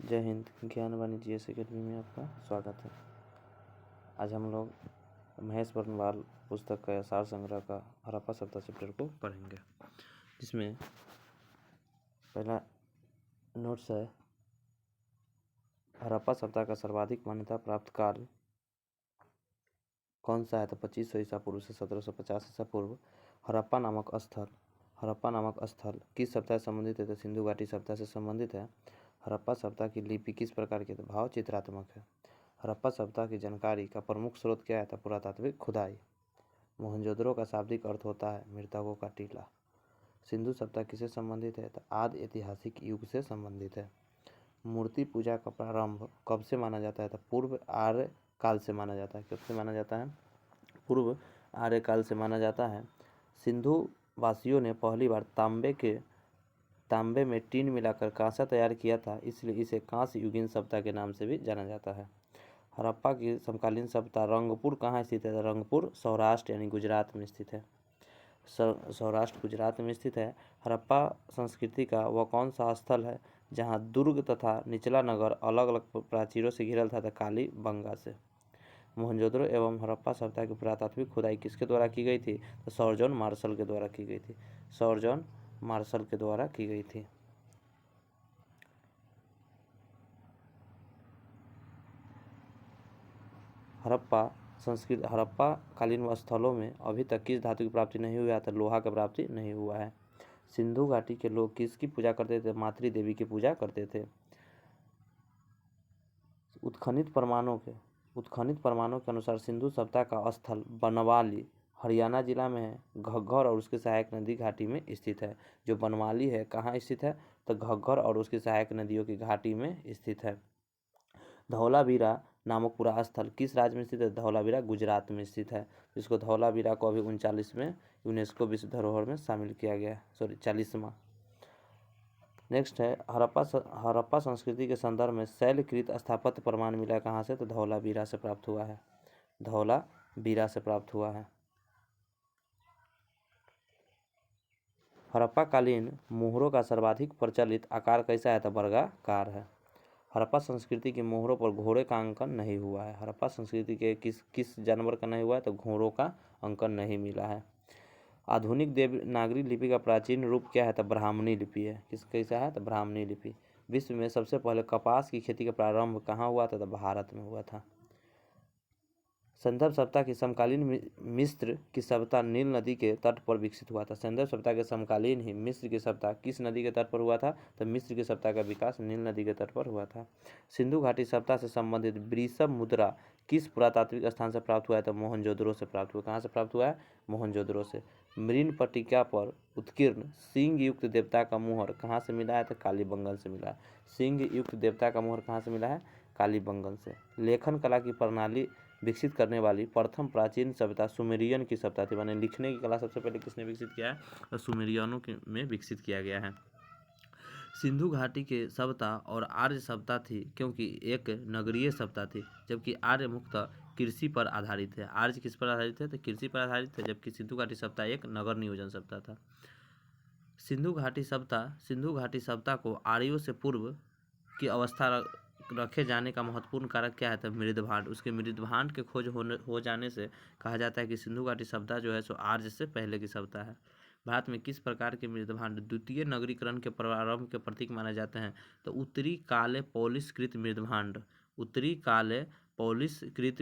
जय हिंद। ज्ञान वाणिज्य अकेडमी में आपका स्वागत है। आज हम लोग महेश बर्नवाल पुस्तक का सार संग्रह का हड़प्पा सभ्यता चैप्टर को पढ़ेंगे, जिसमें पहला नोट्स है हड़प्पा सभ्यता का सर्वाधिक मान्यता प्राप्त काल कौन सा है। तो 2500 ईसा पूर्व से 1750 ईसा पूर्व हड़प्पा नामक स्थल किस सभ्यता से संबंधित है। तो सिंधु घाटी सभ्यता से संबंधित है। हड़प्पा सभ्यता की लिपि किस प्रकार की है। तो भाव चित्रात्मक है। हड़प्पा सभ्यता की जानकारी का प्रमुख स्रोत क्या है। तो पुरातात्विक खुदाई। मोहनजोदड़ो का शाब्दिक अर्थ होता है मृतकों का टीला। सिंधु सभ्यता किससे संबंधित है। तो आदि ऐतिहासिक युग से संबंधित है। मूर्ति पूजा का प्रारंभ कब से माना जाता है। तो पूर्व आर्य काल से माना जाता है। कब से माना जाता है। पूर्व आर्य काल से माना जाता है। सिंधु वासियों ने पहली बार तांबे में टीन मिलाकर कांसा तैयार किया था, इसलिए इसे कांस्य युगीन सभ्यता के नाम से भी जाना जाता है। हड़प्पा की समकालीन सभ्यता रंगपुर कहाँ स्थित है। रंगपुर सौराष्ट्र यानी गुजरात में स्थित है। सौराष्ट्र गुजरात में स्थित है। हड़प्पा संस्कृति का वह कौन सा स्थल है जहाँ दुर्ग तथा निचला नगर अलग अलग प्राचीरों से घिरल था। काली बंगा से। मोहनजोदड़ो एवं हड़प्पा सभ्यता की पुरातात्विक खुदाई किसके द्वारा की गई थी। तो सर जॉन मार्शल के द्वारा की गई थी। सर जॉन मार्शल के द्वारा की गई थी। हड़प्पा कालीन स्थलों में अभी तक किस धातु की प्राप्ति नहीं हुआ है। तो लोहा की प्राप्ति नहीं हुआ है। सिंधु घाटी के लोग किसकी पूजा करते थे। मातृ देवी की पूजा करते थे। उत्खनित प्रमाणों के अनुसार सिंधु सभ्यता का स्थल बनवाली हरियाणा जिला में है। घग्गर और उसकी सहायक नदी घाटी में स्थित है। जो बनवाली है कहाँ स्थित है। तो घग्गर और उसकी सहायक नदियों की घाटी में स्थित है। धौलावीरा नामक पूरा स्थल किस राज्य में स्थित है। धौलावीरा गुजरात में स्थित है, जिसको धौलावीरा को अभी 39वें यूनेस्को विश्व धरोहर में शामिल किया गया। 40वां। नेक्स्ट है हड़प्पा संस्कृति के संदर्भ में शैलकृत स्थापत्य प्रमाण मिला कहाँ से। तो धौलावीरा से प्राप्त हुआ है। धौलावीरा से प्राप्त हुआ है। हड़प्पा कालीन मोहरों का सर्वाधिक प्रचलित आकार कैसा है। तो वर्गाकार है। हड़प्पा संस्कृति के मोहरों पर घोड़े का अंकन नहीं हुआ है। हड़प्पा संस्कृति के किस जानवर का नहीं हुआ है। तो घोड़ों का अंकन नहीं मिला है। आधुनिक देवनागरी लिपि का प्राचीन रूप क्या है। तो ब्राह्मणी लिपि है। कैसा है। तो ब्राह्मणी लिपि। विश्व में सबसे पहले कपास की खेती का प्रारंभ कहाँ हुआ था। तो भारत में हुआ था। संदर्भ सभ्यता की समकालीन मिस्र की सभ्यता नील नदी के तट पर विकसित हुआ था। संदर्भ सभ्यता के समकालीन ही मिस्र की सभ्यता किस नदी के तट पर हुआ था। तो मिस्र की सभ्यता का विकास नील नदी के तट पर हुआ था। सिंधु घाटी सभ्यता से संबंधित वृषभ मुद्रा किस पुरातात्विक स्थान से प्राप्त हुआ है। तो मोहनजोदड़ो से प्राप्त हुआ। कहाँ से प्राप्त हुआ है। मोहनजोदड़ो से। मृण पट्टिका पर उत्कीर्ण सिंह युक्त देवता का मुहर कहाँ से मिला है। तो कालीबंगन से मिला है। सिंह युक्त देवता का मुहर कहाँ से मिला है। कालीबंगन से। लेखन कला की प्रणाली विकसित करने वाली प्रथम प्राचीन सभ्यता सुमेरियन की सभ्यता थी। माने लिखने की कला सबसे पहले किसने विकसित किया है। तो सुमेरियनों में विकसित किया गया है। सिंधु घाटी के सभ्यता और आर्य सभ्यता थी क्योंकि एक नगरीय सभ्यता थी, जबकि आर्य मुख्यतः कृषि पर आधारित है। आर्य किस पर आधारित है। तो कृषि पर आधारित है, जबकि सिंधु घाटी सभ्यता एक नगर नियोजन सभ्यता था। सिंधु घाटी सभ्यता को आर्यों से पूर्व की अवस्था रखे जाने का महत्वपूर्ण कारक क्या है। तो मृदभांड। उसके मृदभांड के खोज हो जाने से कहा जाता है कि सिंधु घाटी सभ्यता जो है सो आर्य से पहले की सभ्यता है। भारत में किस प्रकार के मृदभांड द्वितीय नगरीकरण के प्रारंभ के प्रतीक माने जाते हैं। तो उत्तरी काले पॉलिशकृत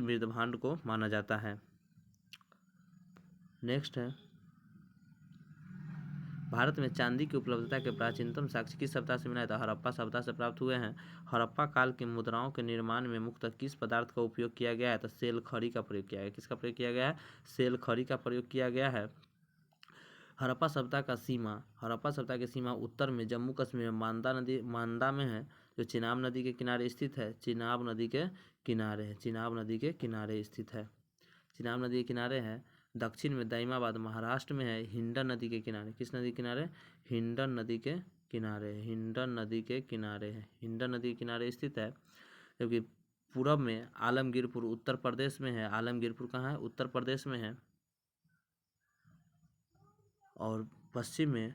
मृदभांड को माना जाता है। नेक्स्ट है भारत में चांदी की उपलब्धता के प्राचीनतम साक्ष्य किस सभ्यता से मिला है। तो हड़प्पा सभ्यता से प्राप्त हुए हैं। हड़प्पा काल की मुद्राओं के निर्माण में मुख्यतः किस पदार्थ का उपयोग किया गया है। तो सेल खड़ी का प्रयोग किया गया है। किसका प्रयोग किया गया है। सेल खड़ी का प्रयोग किया गया है। हड़प्पा सभ्यता की सीमा उत्तर में जम्मू कश्मीर में मांदा में है, जो चिनाब नदी के किनारे स्थित है। चिनाब नदी के किनारे है। दक्षिण में दाइमाबाद महाराष्ट्र में है। हिंडन नदी के किनारे। किस नदी के किनारे। हिंडन नदी के किनारे स्थित है। जबकि पूरब में आलमगीरपुर उत्तर प्रदेश में है। आलमगीरपुर कहाँ है। उत्तर प्रदेश में है। और पश्चिम में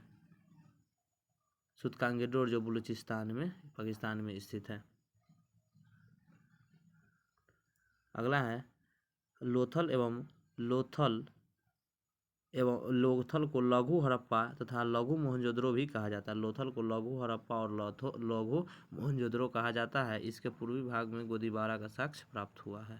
सुतकांगेडोर जो बलूचिस्तान में पाकिस्तान में स्थित है। अगला है लोथल एवं लोथल को लघु हड़प्पा तथा लघु मोहनजोदड़ो भी कहा जाता है। लोथल को लघु हड़प्पा और लघु मोहनजोदड़ो कहा जाता है। इसके पूर्वी भाग में गोदीबारा का साक्ष्य प्राप्त हुआ है।